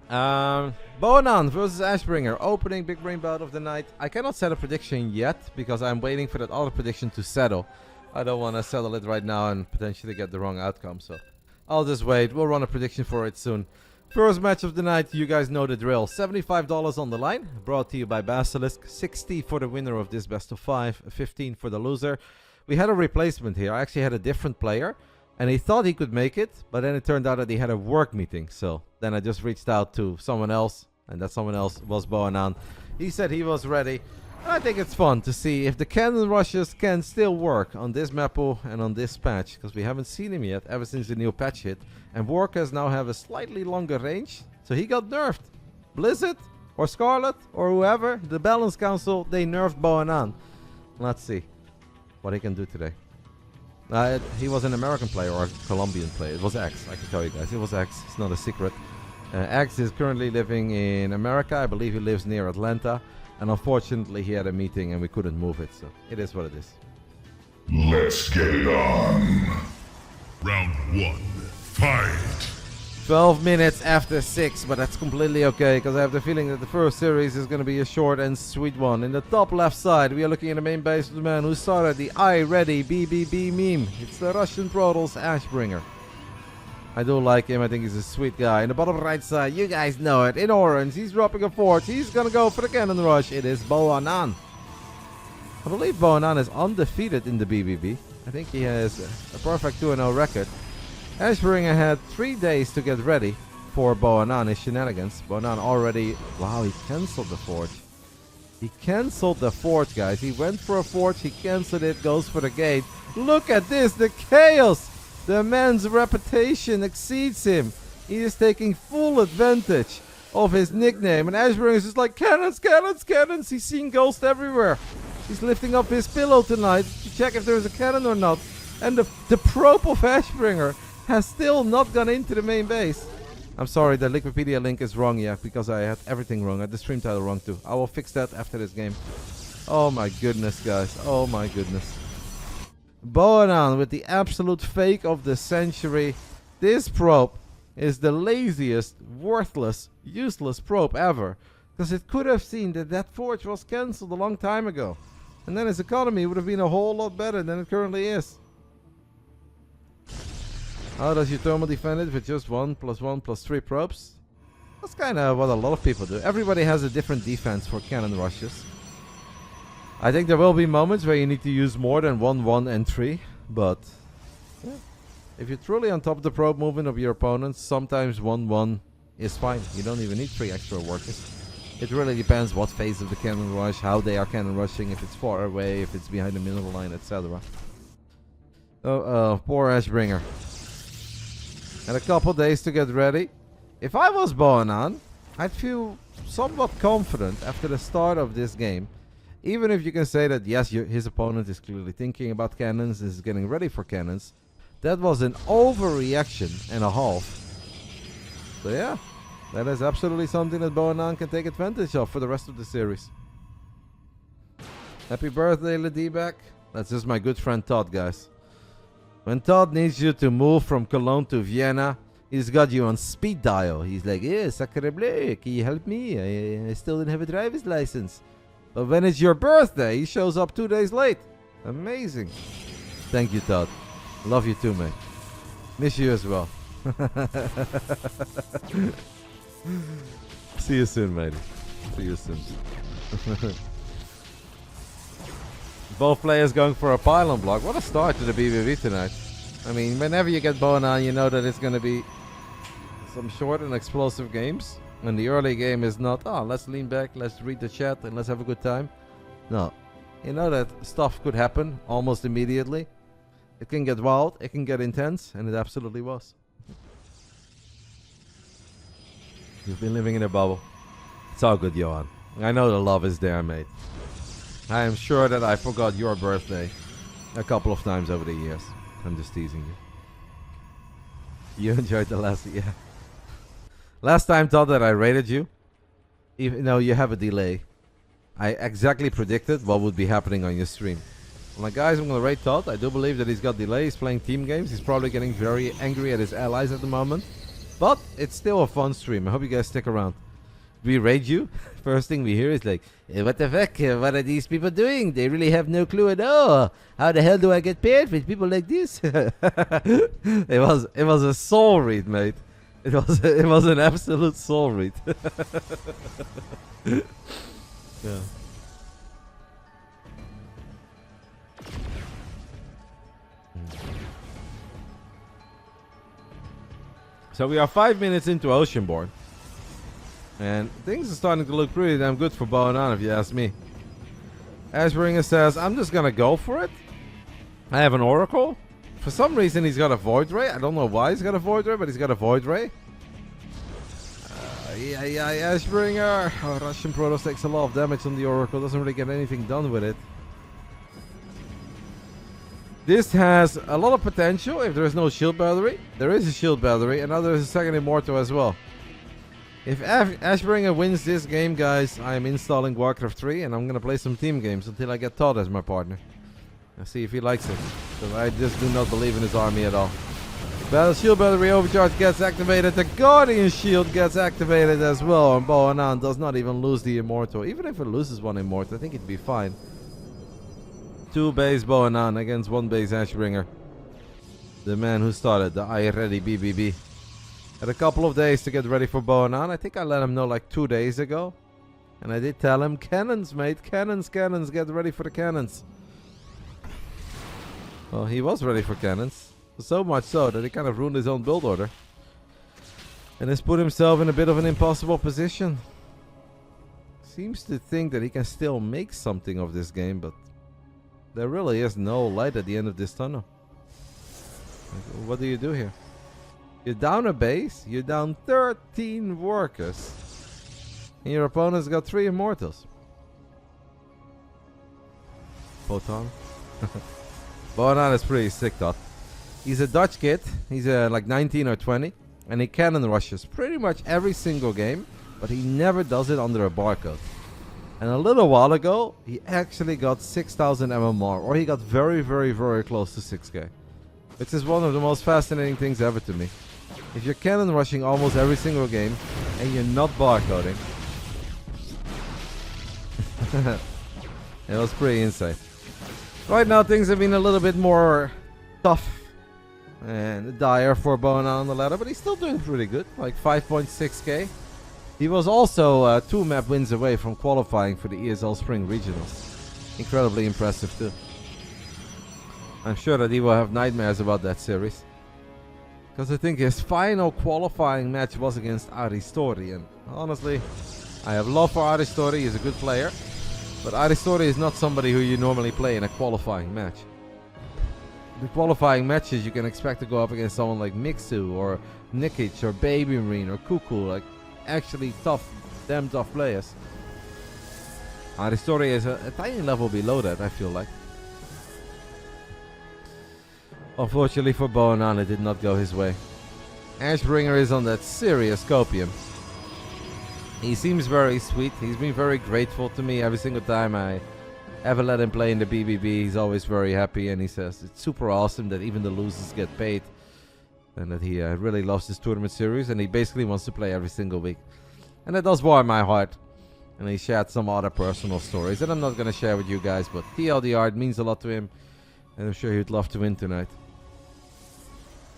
Boanaan versus Ashbringer, opening big brain bout of the night. I cannot set a prediction yet because I'm waiting for that other prediction to settle. I don't want to settle it right now and potentially get the wrong outcome, so I'll just wait. We'll run a prediction for it soon. First match of the night, you guys know the drill. $75 on the line, brought to you by Basilisk. 60 for the winner of this best of 5, 15 for the loser. We had a replacement here. I actually had a different player, and he thought he could make it, but then it turned out that he had a work meeting. So then I just reached out to someone else, and that someone else was Boanaan. He said he was ready. And I think it's fun to see if the cannon rushes can still work on this map and on this patch, because we haven't seen him yet ever since the new patch hit. And Workers now have a slightly longer range, so he got nerfed. Blizzard or Scarlet or whoever, the Balance Council, they nerfed Boanaan. Let's see what he can do today. He was an American player or a Colombian player. It was X, I can tell you guys. It was X. It's not a secret. X is currently living in America. I believe he lives near Atlanta. And unfortunately, he had a meeting and we couldn't move it. So it is what it is. Let's get it on. Round 1. Fight. 12 minutes after 6, but that's completely okay, because I have the feeling that the first series is going to be a short and sweet one. In the top left side, we are looking at the main base of the man who started the I Ready BBB meme. It's the Russian Protoss Ashbringer. I do like him. I think he's a sweet guy. In the bottom right side, you guys know it. In orange, he's dropping a fort. He's going to go for the cannon rush. It is Boanaan. I believe Boanaan is undefeated in the BBB. I think he has a perfect 2-0 record. Ashbringer had 3 days to get ready for Boanaan, his shenanigans. Boanaan already... Wow, he cancelled the forge. He cancelled the forge, guys. He went for a forge, he cancelled it, goes for the gate. Look at this, the chaos! The man's reputation exceeds him. He is taking full advantage of his nickname. And Ashbringer is just like, cannons, cannons, cannons. He's seeing ghosts everywhere. He's lifting up his pillow tonight to check if there's a cannon or not. And the probe of Ashbringer has still not gone into the main base. I'm sorry, the Wikipedia link is wrong, yeah, because I had everything wrong. I had the stream title wrong too. I will fix that after this game. Oh my goodness, guys. Oh my goodness. Boanaan with the absolute fake of the century. This probe is the laziest, worthless, useless probe ever. Because it could have seen that that forge was cancelled a long time ago. And then his economy would have been a whole lot better than it currently is. How does your thermal defend it with just 1+1+3 probes? That's kind of what a lot of people do. Everybody has a different defense for cannon rushes. I think there will be moments where you need to use more than 1, 1, and 3. But yeah, if you're truly on top of the probe movement of your opponents, sometimes 1, 1 is fine. You don't even need 3 extra workers. It really depends what phase of the cannon rush, how they are cannon rushing, if it's far away, if it's behind the middle line, etc. Oh, poor Ashbringer. And a couple days to get ready. If I was Boanaan, I'd feel somewhat confident after the start of this game. Even if you can say that, yes, his opponent is clearly thinking about cannons, is getting ready for cannons. That was an overreaction and a half. So yeah, that is absolutely something that Boanaan can take advantage of for the rest of the series. Happy birthday, Ladibak. That's just my good friend Todd, guys. When Todd needs you to move from Cologne to Vienna, he's got you on speed dial. He's like, yeah, sacre bleu, can you help me? I still didn't have a driver's license. But when it's your birthday, he shows up 2 days late. Amazing. Thank you, Todd. Love you too, mate. Miss you as well. See you soon, matey. See you soon. Both players going for a pylon block. What a start to the BBB tonight. I mean, whenever you get Boanaan, you know that it's going to be some short and explosive games. And the early game is not, oh, let's lean back, let's read the chat, and let's have a good time. No. You know that stuff could happen almost immediately. It can get wild, it can get intense, and it absolutely was. You've been living in a bubble. It's all good, Johan. I know the love is there, mate. I am sure that I forgot your birthday a couple of times over the years. I'm just teasing you. You enjoyed the last, yeah. Last time, Todd, that I rated you, even though you have a delay, I exactly predicted what would be happening on your stream. I'm like, guys, I'm going to rate Todd. I do believe that he's got delay. He's playing team games. He's probably getting very angry at his allies at the moment. But it's still a fun stream. I hope you guys stick around. We raid you. First thing we hear is like, what the fuck? What are these people doing? They really have no clue at all. How the hell do I get paired with people like this? It was a soul read, mate. It was an absolute soul read. Yeah. So we are 5 minutes into Oceanborn. And things are starting to look pretty damn good for Boanaan, if you ask me. Ashbringer says, I'm just gonna go for it. I have an Oracle. For some reason he's got a Void Ray. I don't know why he's got a Void Ray, but he's got a Void Ray. Ashbringer. Oh, Russian Protoss takes a lot of damage on the Oracle. Doesn't really get anything done with it. This has a lot of potential if there is no shield battery. There is a shield battery, and now there is a second Immortal as well. If Ashbringer wins this game, guys, I am installing Warcraft 3, and I'm going to play some team games until I get Todd as my partner. I'll see if he likes it, because I just do not believe in his army at all. Battle Shield Battery Overcharge gets activated. The Guardian Shield gets activated as well, and Boanaan does not even lose the Immortal. Even if it loses one Immortal, I think it'd be fine. 2 base Boanaan against 1 base Ashbringer. The man who started the I Ready BBB. Had a couple of days to get ready for Boanaan. I think I let him know like 2 days ago. And I did tell him, cannons, mate. Cannons, cannons. Get ready for the cannons. Well, he was ready for cannons. So much so that he kind of ruined his own build order. And has put himself in a bit of an impossible position. Seems to think that he can still make something of this game, but there really is no light at the end of this tunnel. Like, what do you do here? You're down a base, you're down 13 workers, and your opponent's got 3 Immortals. Photon. Boanaan is pretty sick, though. He's a Dutch kid, he's like 19 or 20, and he cannon rushes pretty much every single game, but he never does it under a barcode. And a little while ago, he actually got 6,000 MMR, or he got very, very, very close to 6k. Which is one of the most fascinating things ever to me. If you're cannon rushing almost every single game, and you're not barcoding. It was pretty insane. Right now, things have been a little bit more tough and dire for Boanaan on the ladder, but he's still doing pretty good, like 5.6k. He was also 2 map wins away from qualifying for the ESL Spring Regionals. Incredibly impressive too. I'm sure that he will have nightmares about that series. Because I think his final qualifying match was against Aristori. And honestly, I have love for Aristori. He's a good player. But Aristori is not somebody who you normally play in a qualifying match. The qualifying matches you can expect to go up against someone like Mixu or Nikic or Baby Marine or Cuckoo. Like actually tough, damn tough players. Aristori is a tiny level below that, I feel like. Unfortunately for Boanaan, it did not go his way. Ashbringer is on that serious copium. He seems very sweet. He's been very grateful to me every single time I ever let him play in the BBB. He's always very happy, and he says it's super awesome that even the losers get paid. And that he really loves this tournament series, and he basically wants to play every single week. And that does warm my heart. And he shared some other personal stories that I'm not going to share with you guys, but TLDR, it means a lot to him. And I'm sure he'd love to win tonight.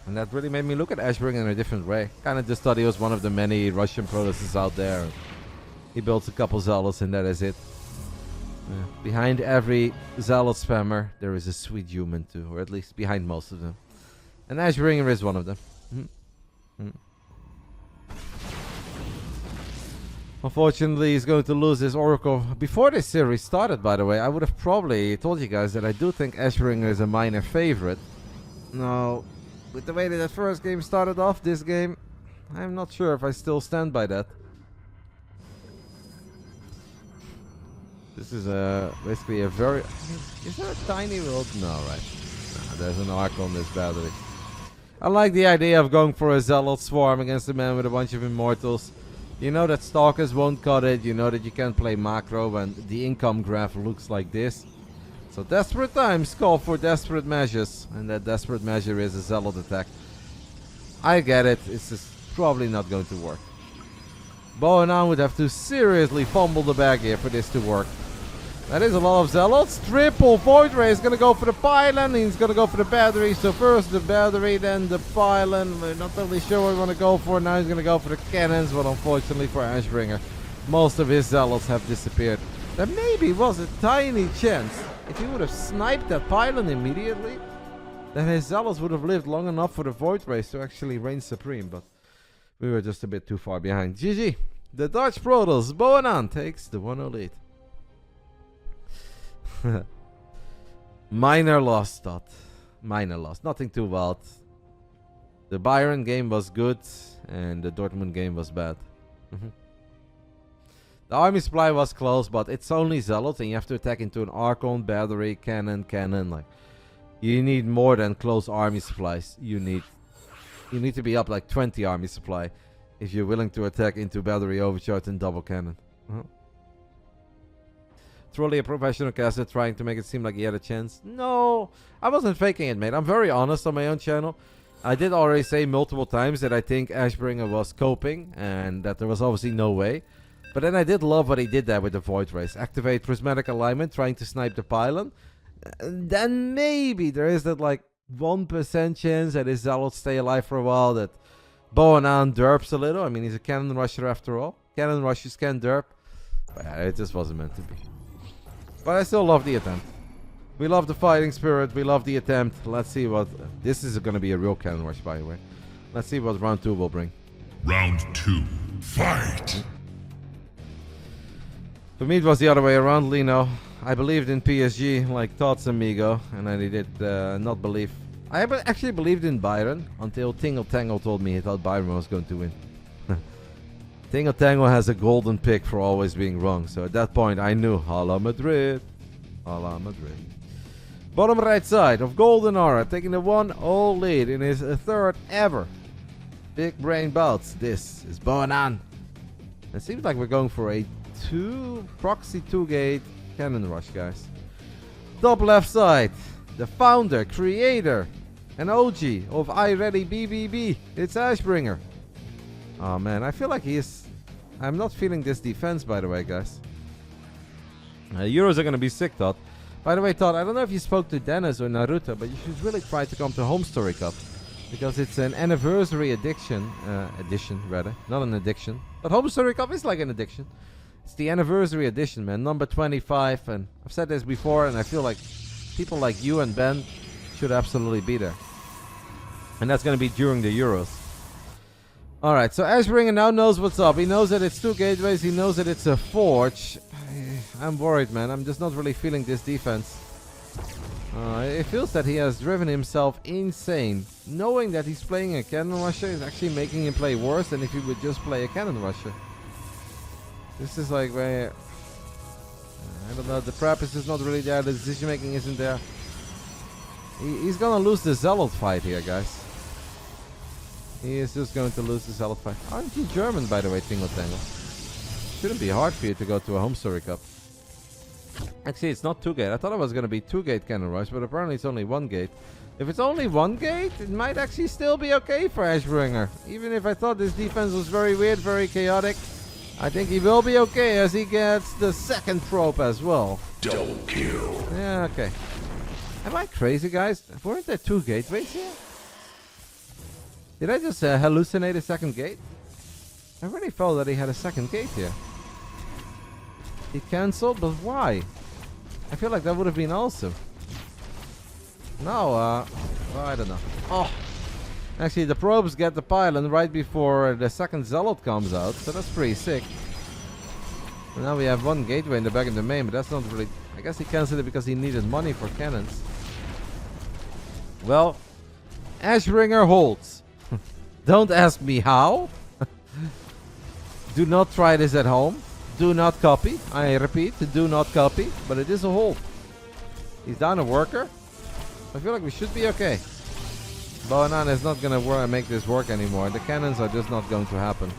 And that really made me look at Ashbringer in a different way. Kind of just thought he was one of the many Russian Protosses out there. He builds a couple Zealots and that is it. Behind every Zealot spammer, there is a sweet human too. Or at least behind most of them. And Ashbringer is one of them. Unfortunately, he's going to lose his Oracle. Before this series started, by the way, I would have probably told you guys that I do think Ashbringer is a minor favorite. Now, with the way that first game started off, this game, I'm not sure if I still stand by that. This is basically a very... Is there a tiny road? No, right. No, there's an arc on this battery. I like the idea of going for a Zealot Swarm against a man with a bunch of Immortals. You know that Stalkers won't cut it. You know that you can't play macro when the income graph looks like this. So desperate times call for desperate measures. And that desperate measure is a Zealot attack. I get it. It's just probably not going to work. Boanaan would have to seriously fumble the bag here for this to work. That is a lot of zealots. Triple Void Ray is going to go for the pylon. He's going to go for the battery. So first the battery, then the pylon. We're not totally sure what we want to go for. Now he's going to go for the cannons. But unfortunately for Ashbringer, most of his zealots have disappeared. There maybe was a tiny chance. If he would have sniped that pylon immediately, then his zealots would have lived long enough for the Void Rays to actually reign supreme. But we were just a bit too far behind. GG. The Dutch Protoss. Boanaan takes the 1-0 lead. Minor loss, Todd. Minor loss. Nothing too wild. The Bayern game was good, and the Dortmund game was bad. The army supply was close, but it's only zealots, and you have to attack into an Archon, battery, cannon. Like, you need more than close army supplies. You need to be up like 20 army supply if you're willing to attack into battery, overcharge, and double cannon. Truly a professional caster trying to make it seem like he had a chance. No, I wasn't faking it, mate. I'm very honest on my own channel. I did already say multiple times that I think Ashbringer was coping and that there was obviously no way. But then I did love what he did there with the Void Race. Activate Prismatic Alignment, trying to snipe the pylon. And then maybe there is that like 1% chance that his zealots stay alive for a while, that Boanaan derps a little. I mean, he's a cannon rusher after all. Cannon rushers can derp. But yeah, it just wasn't meant to be. But I still love the attempt. We love the fighting spirit. We love the attempt. Let's see what... This is going to be a real cannon rush, by the way. Let's see what round 2 will bring. Round 2. Fight! For me, it was the other way around, Lino. I believed in PSG, like Todd's amigo. And I did not believe... I actually believed in Byron until Tingle Tangle told me he thought Byron was going to win. Tingle Tangle has a golden pick for always being wrong. So at that point, I knew. Hala Madrid. Hala Madrid. Bottom right side of Golden Aura, taking the 1-0 lead in his third ever Big Brain Bouts. This is Boanaan. It seems like we're going for a proxy 2-gate cannon rush, guys. Top left side, the founder, creator, and OG of iReady BBB. It's Ashbringer. Oh man, I feel like he is... I'm not feeling this defense, by the way, guys. Euros are going to be sick, Todd. By the way, Todd, I don't know if you spoke to Dennis or Naruto, but you should really try to come to Home Story Cup. Because it's an anniversary edition, not an addiction. But Home Story Cup is like an addiction. It's the anniversary edition, man, number 25. And I've said this before, and I feel like people like you and Ben should absolutely be there. And that's going to be during the Euros. Alright, so Ashbringer now knows what's up. He knows that it's 2 gateways. He knows that it's a forge. I'm worried, man. I'm just not really feeling this defense. It feels that he has driven himself insane. Knowing that he's playing a cannon rusher is actually making him play worse than if he would just play a cannon rusher. This is like where... I don't know, the prep is just not really there. The decision making isn't there. He's gonna lose the Zealot fight here, guys. He is just going to lose the Zealot fight. Aren't you German, by the way, Tingle Tangle? Shouldn't be hard for you to go to a Home Story Cup. Actually, it's not 2-gate. I thought it was going to be 2-gate cannon rush, but apparently it's only 1-gate. If it's only 1-gate, it might actually still be okay for Ashbringer. Even if I thought this defense was very weird, very chaotic, I think he will be okay as he gets the second probe as well. Double kill. Yeah, okay. Am I crazy, guys? Weren't there 2 gateways here? Did I just hallucinate a second gate? I really felt that he had a second gate here. He cancelled, but why? I feel like that would have been awesome. No, well, I don't know. Oh! Actually, the probes get the pylon right before the second Zealot comes out, so that's pretty sick. And now we have 1 gateway in the back of the main, but that's not really... I guess he cancelled it because he needed money for cannons. Well, Ashbringer holds. Don't ask me how. Do not try this at home. Do not copy. I repeat, do not copy. But it is a hold. He's down a worker. I feel like we should be okay. Boanaan is not going to make this work anymore. The cannons are just not going to happen.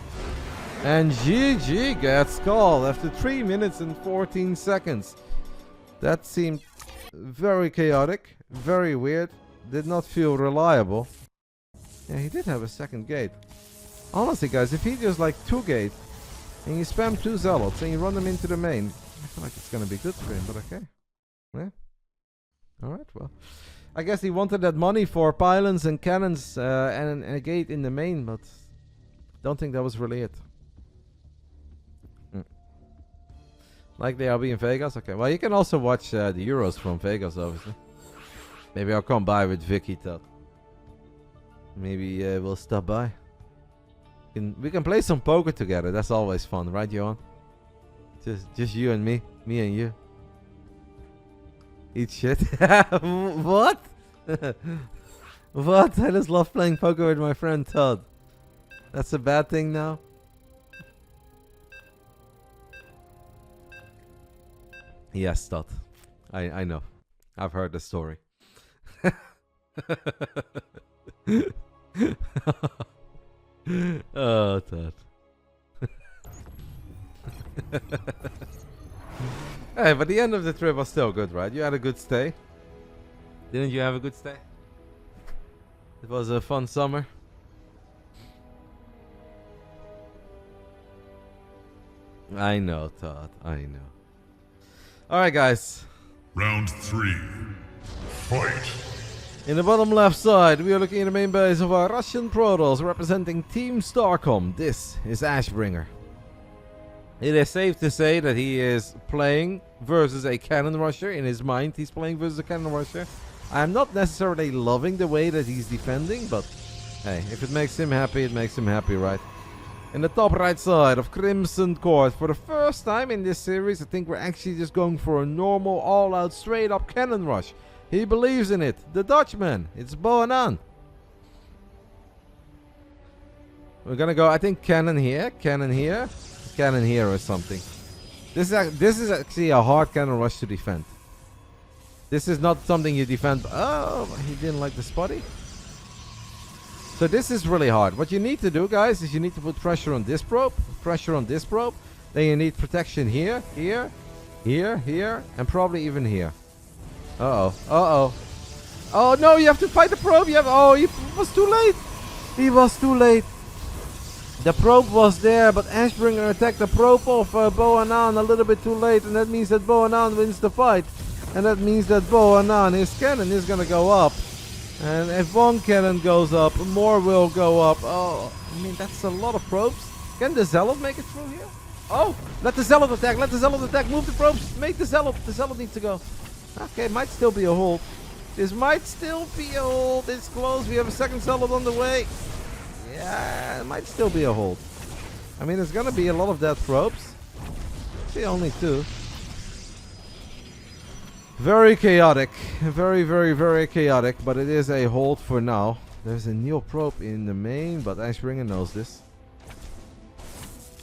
And GG gets called after 3 minutes and 14 seconds. That seemed very chaotic. Very weird. Did not feel reliable. Yeah, he did have a second gate. Honestly, guys, if he just like 2-gate and you spam 2 zealots and you run them into the main, I feel like it's gonna be good for him, but okay. Yeah. Alright, well. I guess he wanted that money for pylons and cannons and a gate in the main, but don't think that was really it. Like the RB in Vegas? Okay, well, you can also watch the Euros from Vegas, obviously. Maybe I'll come by with Vicky, Todd. Maybe we'll stop by. We can play some poker together. That's always fun, right, Johan? Just you and me. Me and you. Eat shit. What? What? I just love playing poker with my friend Todd. That's a bad thing now? Yes, Todd. I know. I've heard the story. Oh, Todd. Hey, but the end of the trip was still good, right? You had a good stay. Didn't you have a good stay? It was a fun summer. I know, Todd. I know. Alright, guys. Round 3. Fight! In the bottom left side, we are looking at the main base of our Russian Protoss representing Team Starcom. This is Ashbringer. It is safe to say that he is playing versus a cannon rusher. In his mind, he's playing versus a cannon rusher. I'm not necessarily loving the way that he's defending, but hey, if it makes him happy, it makes him happy, right? In the top right side of Crimson Court, for the first time in this series, I think we're actually just going for a normal, all-out, straight-up cannon rush. He believes in it. The Dutchman. It's Boanaan. We're gonna go, I think, cannon here, cannon here, cannon here or something. This is actually a hard cannon rush to defend. This is not something you defend. Oh, he didn't like the spotty. So this is really hard. What you need to do, guys, is you need to put pressure on this probe, pressure on this probe. Then you need protection here, here, here, here, and probably even here. Uh-oh. Uh-oh. Oh, no, you have to fight the probe. Oh, he was too late. He was too late. The probe was there, but Ashbringer attacked the probe of Boanaan a little bit too late, and that means that Boanaan wins the fight. And that means that Boanaan, his cannon is going to go up. And if one cannon goes up, more will go up. Oh, I mean, that's a lot of probes. Can the Zealot make it through here? Oh, let the Zealot attack. Let the Zealot attack. Move the probes. Make the Zealot. The Zealot needs to go. Okay, might still be a hold. This might still be a hold. It's close. We have a second Zealot on the way. Yeah, it might still be a hold. I mean, there's going to be a lot of dead probes. See, only 2. Very chaotic. Very, very, very chaotic. But it is a hold for now. There's a Neo probe in the main, but Ashbringer knows this.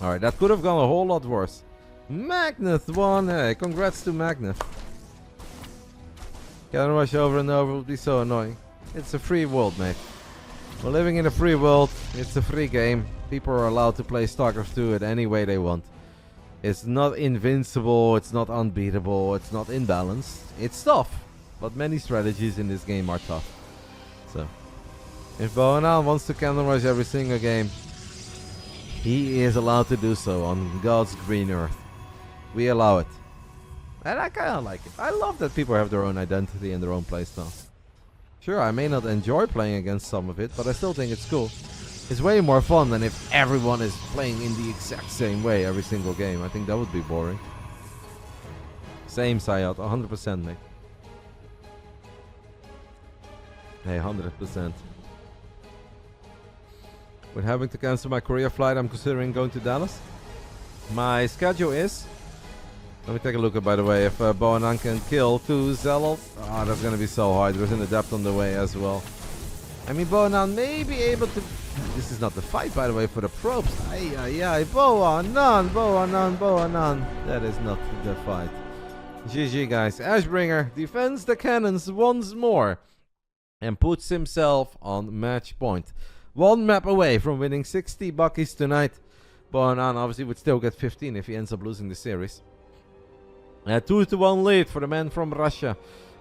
Alright, that could have gone a whole lot worse. Magneth won. Hey, congrats to Magneth. Cannon rush over and over would be so annoying. It's a free world, mate. We're living in a free world. It's a free game. People are allowed to play Starcraft 2 it any way they want. It's not invincible, it's not unbeatable, it's not imbalanced. It's tough, but many strategies in this game are tough. So, if Boanaan wants to cannon rush every single game, he is allowed to do so on God's green earth. We allow it. And I kinda like it. I love that people have their own identity and their own playstyle. Sure, I may not enjoy playing against some of it, but I still think it's cool. It's way more fun than if everyone is playing in the exact same way every single game. I think that would be boring. Same, Sayat, 100%, mate. Hey, 100%. With having to cancel my Korea flight, I'm considering going to Dallas. My schedule is... Let me take a look at, by the way, if Boanaan can kill 2 Zealots. Oh, that's going to be so hard. There's an Adept on the way as well. I mean, Boanaan may be able to... This is not the fight, by the way, for the probes. Ay, ay, ay. Boanaan, Boanaan, Boanaan. That is not the fight. GG, guys. Ashbringer defends the cannons once more. And puts himself on match point. 1 map away from winning 60 buckies tonight. Boanaan obviously would still get 15 if he ends up losing the series. A 2-1 lead for the man from Russia,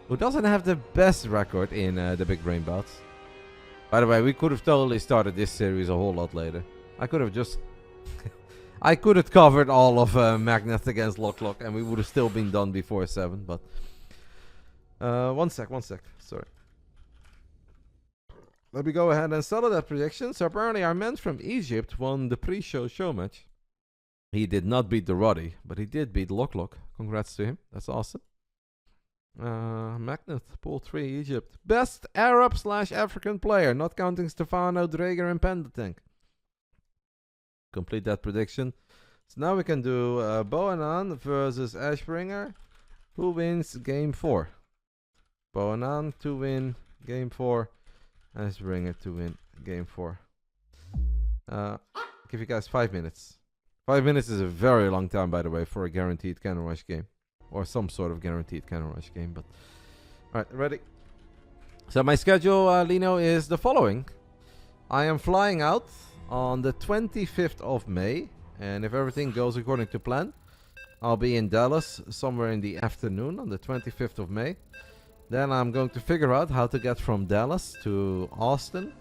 who doesn't have the best record in the Big Brain Bouts. By the way, we could have totally started this series a whole lot later. I could have just... I could have covered all of Magneth against Lock, and we would have still been done before 7, but... one sec. Sorry. Let me go ahead and settle that prediction. So apparently our man from Egypt won the pre-show show match. He did not beat the Roddy, but he did beat Lock. Congrats to him. That's awesome. Magneth, Pool 3, Egypt. Best Arab/African player, not counting Stefano, Draeger, and Panda Tank. Complete that prediction. So now we can do Boanaan versus Ashbringer. Who wins game 4? Boanaan to win game 4. Ashbringer to win game 4. Give you guys 5 minutes. 5 minutes is a very long time, by the way, for a guaranteed cannon rush game. Or some sort of guaranteed cannon rush game. But alright, ready? So my schedule, Lino, is the following. I am flying out on the 25th of May. And if everything goes according to plan, I'll be in Dallas somewhere in the afternoon on the 25th of May. Then I'm going to figure out how to get from Dallas to Austin.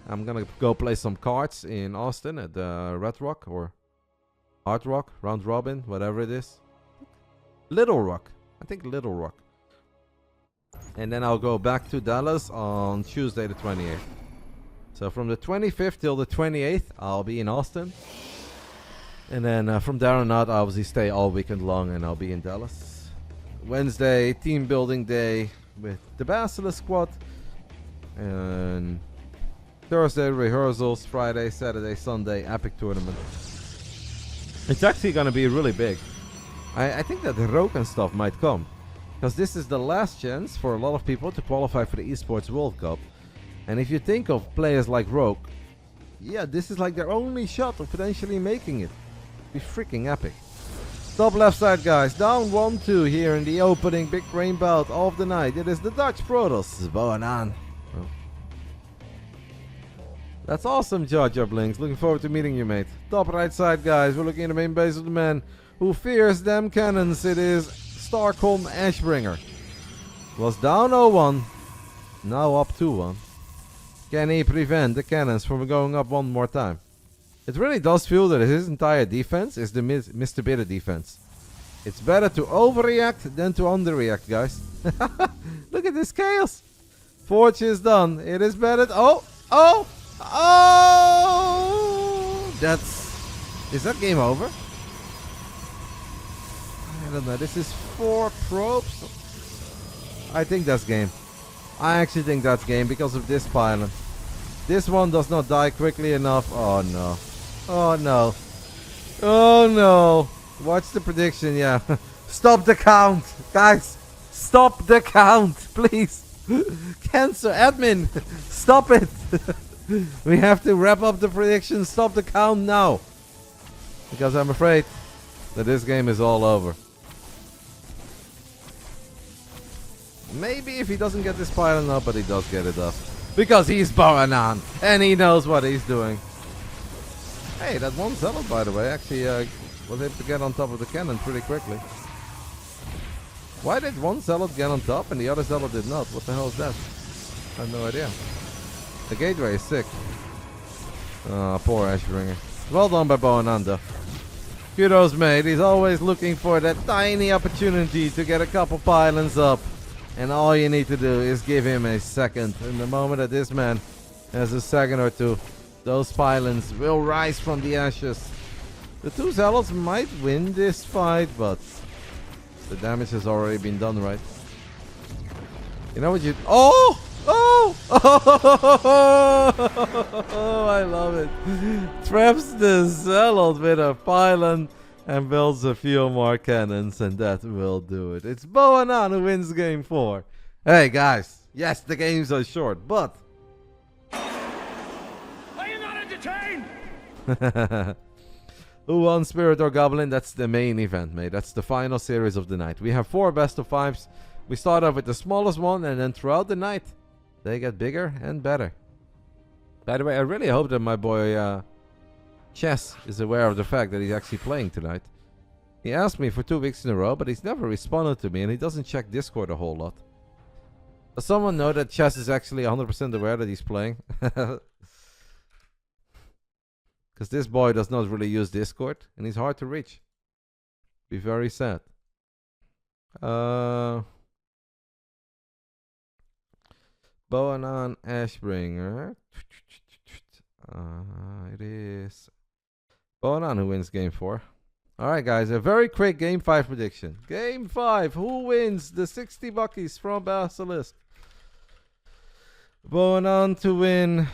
I'm going to go play some cards in Austin at the Red Rock or Hard Rock, Round Robin, whatever it is. Little Rock. I think Little Rock. And then I'll go back to Dallas on Tuesday the 28th. So from the 25th till the 28th, I'll be in Austin. And then from there on out, I'll obviously stay all weekend long and I'll be in Dallas. Wednesday, team building day with the BASILISK squad. And Thursday, rehearsals. Friday, Saturday, Sunday, epic tournament. It's actually going to be really big. I think that the Rogue and stuff might come. Because this is the last chance for a lot of people to qualify for the Esports World Cup. And if you think of players like Rogue, yeah, this is like their only shot of potentially making it. Be freaking epic. Top left side, guys. Down 1-2 here in the opening Big Brain Bout of the night. It is the Dutch Protoss, Boanaan. Oh. That's awesome, Jar Jar Blinks. Looking forward to meeting you, mate. Top right side, guys. We're looking at the main base of the man who fears them cannons. It is Starcom Ashbringer. Was down 0-1. Now up 2-1. Can he prevent the cannons from going up one more time? It really does feel that his entire defense is the Mr. Bitter defense. It's better to overreact than to underreact, guys. Look at this chaos. Forge is done. It is better. Oh! Is that game over? I don't know. This is 4 probes. I think that's game. I actually think that's game because of this pylon. This one does not die quickly enough. Oh no. Oh no. Oh no. Watch the prediction, yeah. Stop the count. Guys, stop the count, please. Cancel. Admin, stop it. We have to wrap up the prediction. Stop the count now. Because I'm afraid that this game is all over. Maybe if he doesn't get this pylon up, but he does get it up. Because he's Boanaan, and he knows what he's doing. Hey, that one zealot, by the way, actually was able to get on top of the cannon pretty quickly. Why did one zealot get on top and the other zealot did not? What the hell is that? I have no idea. The gateway is sick. Oh, poor Ashbringer. Well done by Boanaan, though. Kudos, mate. He's always looking for that tiny opportunity to get a couple pylons up. And all you need to do is give him a second. And the moment that this man has a second or two, those pylons will rise from the ashes. The 2 zealots might win this fight, but the damage has already been done, right? You know what you... Oh! Oh! Oh! I love it. Traps the zealot with a pylon and builds a few more cannons, and that will do it. It's Boanaan who wins game 4. Hey, guys. Yes, the games are short, but... Are you not entertained? Who won, Spirit or Goblin? That's the main event, mate. That's the final series of the night. We have 4 best of 5s. We start off with the smallest one, and then throughout the night, they get bigger and better. By the way, I really hope that my boy Chess is aware of the fact that he's actually playing tonight. He asked me for 2 weeks in a row, but he's never responded to me, and he doesn't check Discord a whole lot. Does someone know that Chess is actually 100% aware that he's playing? Because this boy does not really use Discord, and he's hard to reach. Be very sad. Boanaan Ashbringer. It is Boanaan who wins game 4. Alright, guys, a very quick game 5 prediction. Game 5, who wins the 60 buckies from Basilisk? Boanaan to win,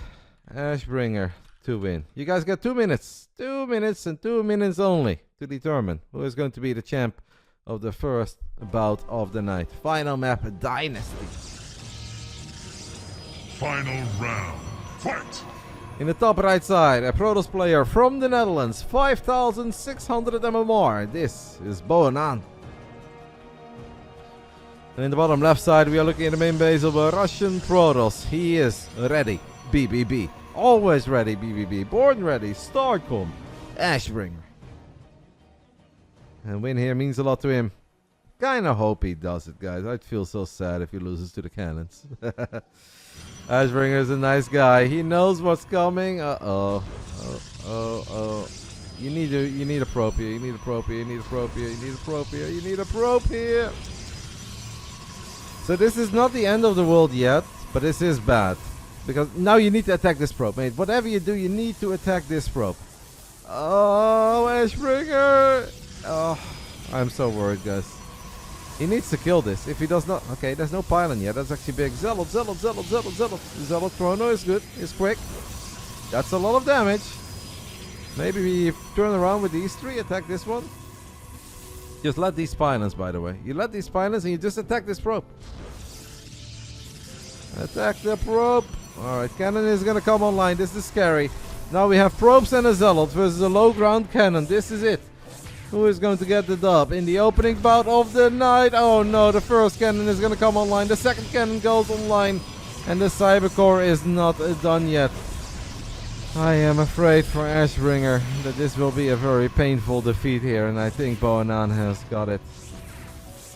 Ashbringer to win. You guys got 2 minutes. 2 minutes and 2 minutes only to determine who is going to be the champ of the first bout of the night. Final map, Dynasty. Final round. Fight! In the top right side, a Protoss player from the Netherlands, 5,600 MMR. This is Boanaan. And in the bottom left side, we are looking at the main base of a Russian Protoss. He is ready, BBB. Always ready, BBB. Born ready, Starcom, Ashbringer. And win here means a lot to him. Kinda hope he does it, guys. I'd feel so sad if he loses to the cannons. Ashbringer is a nice guy. He knows what's coming. Uh-oh. Oh. You need a probe here. You need a probe here. You need a probe here. You need a probe here. You need a probe here. So this is not the end of the world yet, but this is bad. Because now you need to attack this probe, mate. Whatever you do, you need to attack this probe. Oh, Ashbringer. Oh, I'm so worried, guys. He needs to kill this. If he does not... Okay, there's no pylon yet. That's actually big. Zealot. Zealot chrono is good. It's quick. That's a lot of damage. Maybe we turn around with these 3. Attack this one. Just let these pylons, by the way. You let these pylons and you just attack this probe. Attack the probe. Alright, cannon is going to come online. This is scary. Now we have probes and a Zealot versus a low ground cannon. This is it. Who is going to get the dub in the opening bout of the night? Oh no, the first cannon is going to come online. The second cannon goes online. And the Cybercore is not done yet. I am afraid for Ashbringer that this will be a very painful defeat here. And I think Boanaan has got it.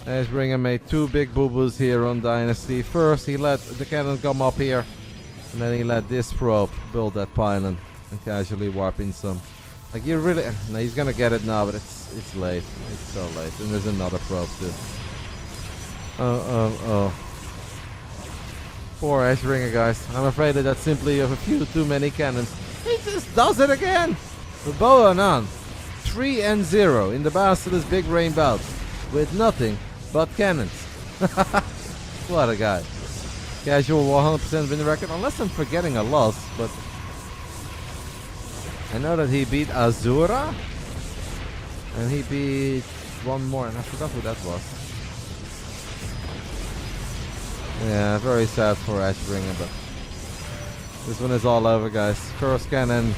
Ashbringer made 2 big boo-boos here on Dynasty. First, he let the cannon come up here. And then he let this probe build that pylon. And casually warp in some. Like, you really... No, he's gonna get it now, but it's late. It's so late. And there's another probe too. Oh. Poor Ashbringer, guys. I'm afraid that that's simply a few too many cannons. He just does it again! The Boanaan. 3-0 in the Basilisk Big Brain Bouts. With nothing but cannons. What a guy. Casual 100% win record. Unless I'm forgetting a loss, but... I know that he beat Azura. And he beat one more, and I forgot who that was. Yeah, very sad for Ashbringer, but this one is all over, guys. First cannon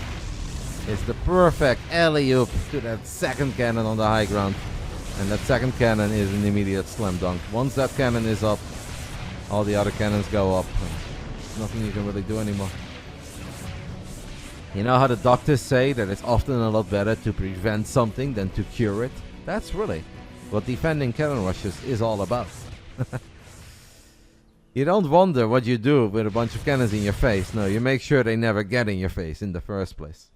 is the perfect alley-oop to that second cannon on the high ground. And that second cannon is an immediate slam dunk. Once that cannon is up, all the other cannons go up. There's nothing you can really do anymore. You know how the doctors say that it's often a lot better to prevent something than to cure it? That's really what defending cannon rushes is all about. You don't wonder what you do with a bunch of cannons in your face. No, you make sure they never get in your face in the first place.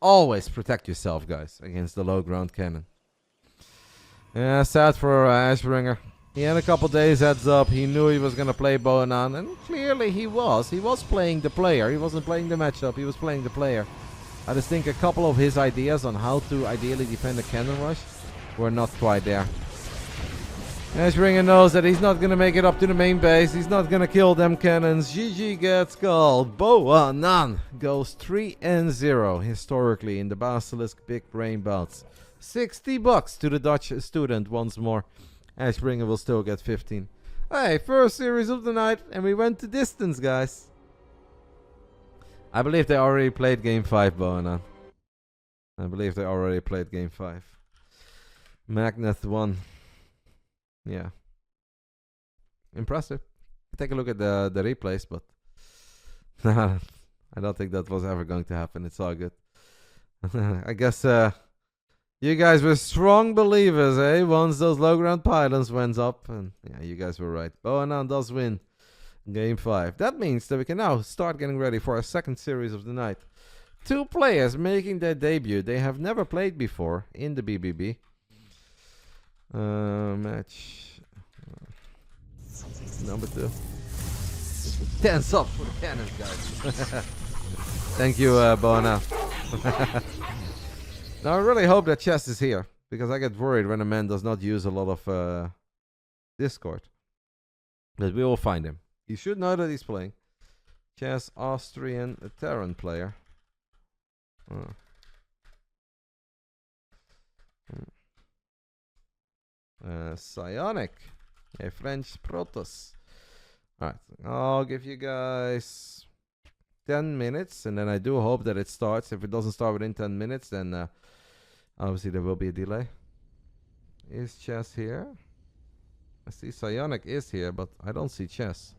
Always protect yourself, guys, against the low ground cannon. Yeah, sad for Ashbringer. He had a couple days heads up. He knew he was going to play Boanaan, and clearly he was. He was playing the player. He wasn't playing the matchup. He was playing the player. I just think a couple of his ideas on how to ideally defend a cannon rush were not quite there. Ashbringer knows that he's not going to make it up to the main base. He's not going to kill them cannons. GG gets called. Boanaan goes 3-0 historically in the Basilisk Big Brain Bouts. 60 bucks to the Dutch student once more. Ashbringer will still get 15. Hey, first series of the night, and we went to distance, guys. I believe they already played game 5, Boanaan. I believe they already played game 5. Magneth won. Yeah. Impressive. Take a look at the replays, but I don't think that was ever going to happen. It's all good. I guess you guys were strong believers, eh? Once those low ground pylons went up. And yeah, you guys were right. Boanaan does win game 5. That means that we can now start getting ready for our second series of the night. 2 players making their debut. They have never played before in the BBB. Match number 2. 10 subs for the cannons, guys. Thank you, Boanaan. Now I really hope that Chess is here, because I get worried when a man does not use a lot of Discord. But we will find him. He should know that he's playing. Chess, Austrian, Terran player. Psionic, a French Protoss. Alright, I'll give you guys 10 minutes, and then I do hope that it starts. If it doesn't start within 10 minutes, then obviously there will be a delay. Is Chess here? I see Psionic is here, but I don't see Chess.